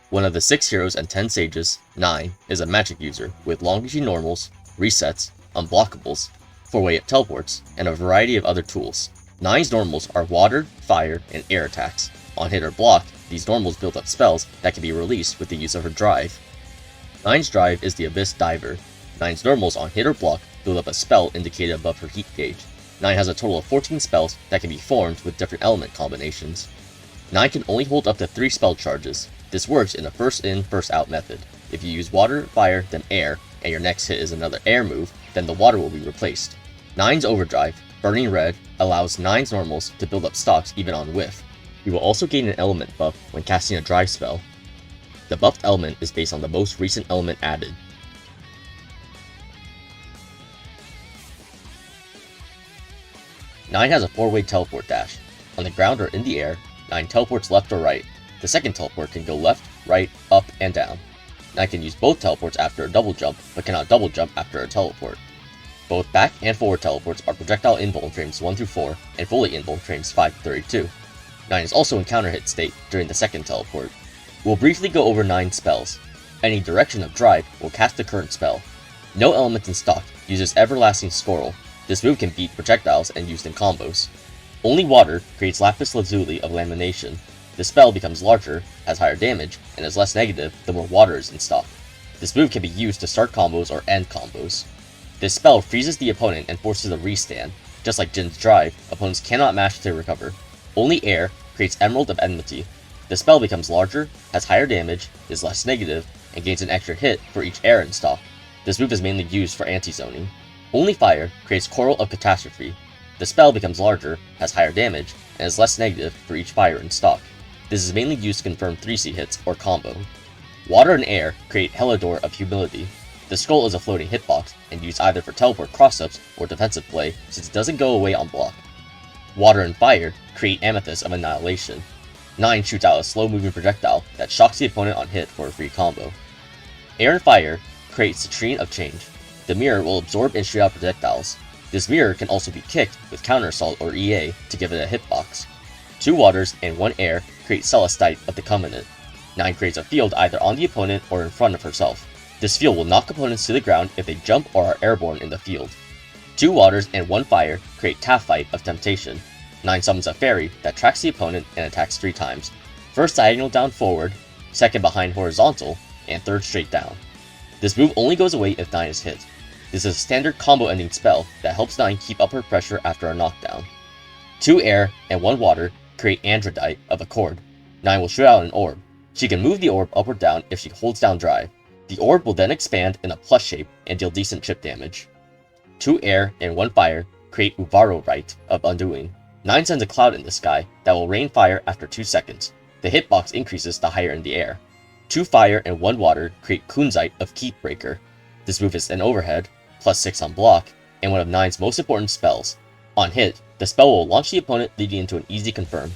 One of the 6 heroes and 10 sages, 9 is a magic user with long range normals, resets, unblockables, 4-way teleports, and a variety of other tools. 9's normals are water, fire, and air attacks. On hit or block, these normals build up spells that can be released with the use of her drive. 9's drive is the Abyss Diver. 9's normals on hit or block build up a spell indicated above her heat gauge. 9 has a total of 14 spells that can be formed with different element combinations. 9 can only hold up to 3 spell charges. This works in a first in, first out method. If you use water, fire, then air, and your next hit is another air move, then the water will be replaced. 9's Overdrive, Burning Red, allows 9's normals to build up stocks even on whiff. You will also gain an element buff when casting a drive spell. The buffed element is based on the most recent element added. Nine has a 4-way teleport dash. On the ground or in the air, 9 teleports left or right. The second teleport can go left, right, up, and down. 9 can use both teleports after a double jump, but cannot double jump after a teleport. Both back and forward teleports are projectile invuln frames 1 through 4, and fully invuln frames 5 to 32. 9 is also in counter hit state during the second teleport. We'll briefly go over 9 spells. Any direction of drive will cast the current spell. No element in stock uses Everlasting Squirrel. This move can beat projectiles and used in combos. Only water creates Lapis Lazuli of Lamination. The spell becomes larger, has higher damage, and is less negative the more water is in stock. This move can be used to start combos or end combos. This spell freezes the opponent and forces a restand. Just like Jin's drive, opponents cannot mash to recover. Only air creates Emerald of Enmity. The spell becomes larger, has higher damage, is less negative, and gains an extra hit for each air in stock. This move is mainly used for anti-zoning. Only fire creates Coral of Catastrophe. The spell becomes larger, has higher damage, and is less negative for each fire in stock. This is mainly used to confirm 3C hits or combo. Water and air create Helidor of Humility. The skull is a floating hitbox and used either for teleport crossups or defensive play since it doesn't go away on block. Water and fire create Amethyst of Annihilation. 9 shoots out a slow-moving projectile that shocks the opponent on hit for a free combo. Air and fire create Citrine of Change. The mirror will absorb and shoot out projectiles. This mirror can also be kicked with Counter Assault or EA to give it a hitbox. 2 waters and 1 air create Celestite of the Covenant. 9 creates a field either on the opponent or in front of herself. This field will knock opponents to the ground if they jump or are airborne in the field. 2 waters and 1 fire create Taphite of Temptation. 9 summons a fairy that tracks the opponent and attacks 3 times. First diagonal down forward, second behind horizontal, and third straight down. This move only goes away if 9 is hit. This is a standard combo ending spell that helps 9 keep up her pressure after a knockdown. 2 air and 1 water create Androdite of Accord. 9 will shoot out an orb. She can move the orb up or down if she holds down drive. The orb will then expand in a plus shape and deal decent chip damage. 2 air and 1 fire create Uvarorite of Undoing. 9 sends a cloud in the sky that will rain fire after 2 seconds. The hitbox increases the higher in the air. 2 fire and 1 water create Kunzite of Keepbreaker. This move is an overhead, plus 6 on block, and one of 9's most important spells. On hit, the spell will launch the opponent leading into an easy confirm.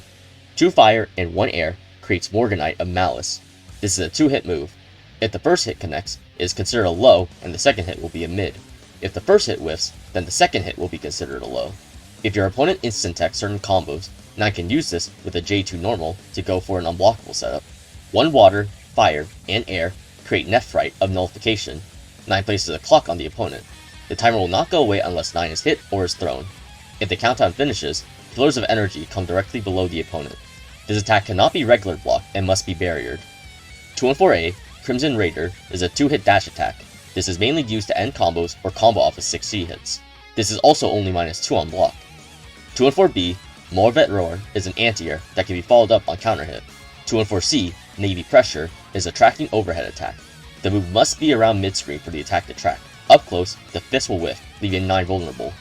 2 fire and 1 air creates Morganite of Malice. This is a 2-hit move. If the first hit connects, it is considered a low and the second hit will be a mid. If the first hit whiffs, then the second hit will be considered a low. If your opponent instant attacks certain combos, 9 can use this with a J2 normal to go for an unblockable setup. 1 water, fire, and air create Nephrite of Nullification. 9 places a clock on the opponent. The timer will not go away unless 9 is hit or is thrown. If the countdown finishes, pillars of energy come directly below the opponent. This attack cannot be regular block and must be barriered. 214A, Crimson Raider, is a 2-hit dash attack. This is mainly used to end combos or combo off of 6C hits. This is also only -2 on block. 214B, Morvet Roar, is an anti-air that can be followed up on counter hit. 214C, Navy Pressure, is a tracking overhead attack. The move must be around mid-screen for the attack to track. Up close, the fist will whiff, leaving 9 vulnerable.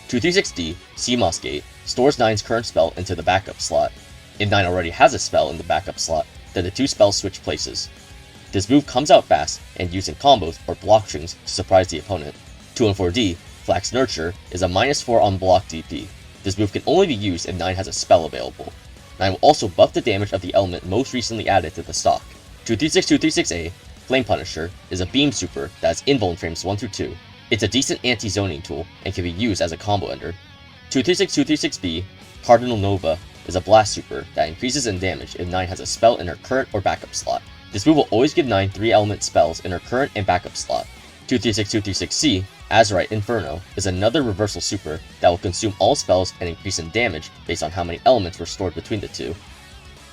236D, Seamoss Gate, stores 9's current spell into the backup slot. If 9 already has a spell in the backup slot, then the 2 spells switch places. This move comes out fast and used in combos or block strings to surprise the opponent. 214D, Flax Nurture, is a -4 on block DP. This move can only be used if 9 has a spell available. 9 will also buff the damage of the element most recently added to the stock. 236-236A, Flame Punisher, is a beam super that has invuln frames 1 through 2. It's a decent anti-zoning tool and can be used as a combo ender. 236-236B, Cardinal Nova, is a blast super that increases in damage if 9 has a spell in her current or backup slot. This move will always give 9 3-element spells in her current and backup slot. 236-236C, Azurite Inferno, is another reversal super that will consume all spells and increase in damage based on how many elements were stored between the two.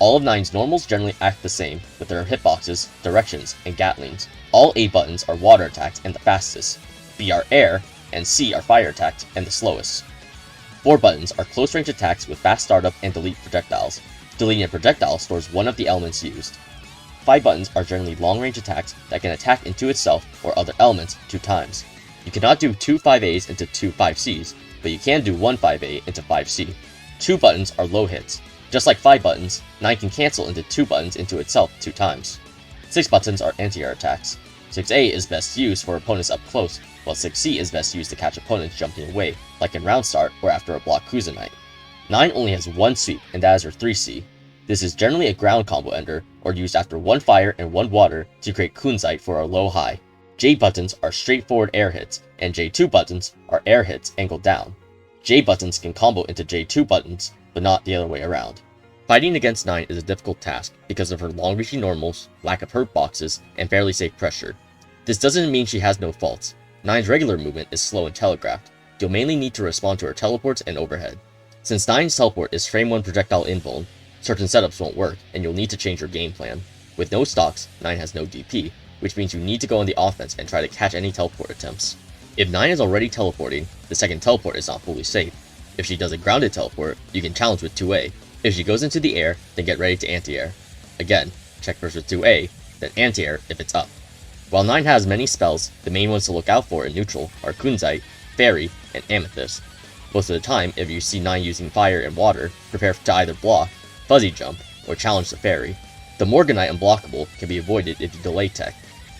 All of 9's normals generally act the same, with their hitboxes, directions, and gatlings. All A buttons are water attacks and the fastest, B are air, and C are fire attacks and the slowest. 4 buttons are close range attacks with fast startup and delete projectiles. Deleting a projectile stores one of the elements used. 5 buttons are generally long range attacks that can attack into itself or other elements 2 times. You cannot do 2 5As into 2 5Cs, but you can do 1 5A into 5C. 2 buttons are low hits. Just like 5 buttons, 9 can cancel into 2 buttons into itself 2 times. 6 buttons are anti-air attacks. 6A is best used for opponents up close, while 6C is best used to catch opponents jumping away, like in round start or after a block Kuzanite. 9 only has 1 sweep, and that is her 3C. This is generally a ground combo ender, or used after 1 fire and 1 water to create Kunzite for a low high. J buttons are straightforward air hits, and J2 buttons are air hits angled down. J buttons can combo into J2 buttons, but not the other way around. Fighting against 9 is a difficult task because of her long-reaching normals, lack of hurt boxes, and fairly safe pressure. This doesn't mean she has no faults. 9's regular movement is slow and telegraphed. You'll mainly need to respond to her teleports and overhead. Since 9's teleport is frame 1 projectile invuln, certain setups won't work, and you'll need to change your game plan. With no stocks, 9 has no DP, which means you need to go on the offense and try to catch any teleport attempts. If 9 is already teleporting, the second teleport is not fully safe. If she does a grounded teleport, you can challenge with 2A. If she goes into the air, then get ready to anti-air. Again, check first with 2A, then anti-air if it's up. While 9 has many spells, the main ones to look out for in neutral are Kunzite, Fairy, and Amethyst. Most of the time, if you see 9 using fire and water, prepare to either block, fuzzy jump, or challenge the Fairy. The Morganite unblockable can be avoided if you delay tech.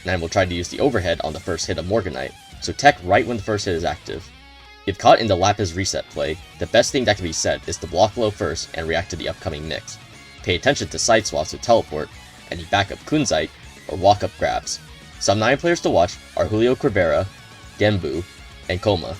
9 will try to use the overhead on the first hit of Morganite, so tech right when the first hit is active. If caught in the Lapis reset play, the best thing that can be said is to block low first and react to the upcoming mix. Pay attention to side swaps with teleport, any backup Kunzite, or walk-up grabs. Some 9 players to watch are Julio Cabrera, Genbu, and Koma.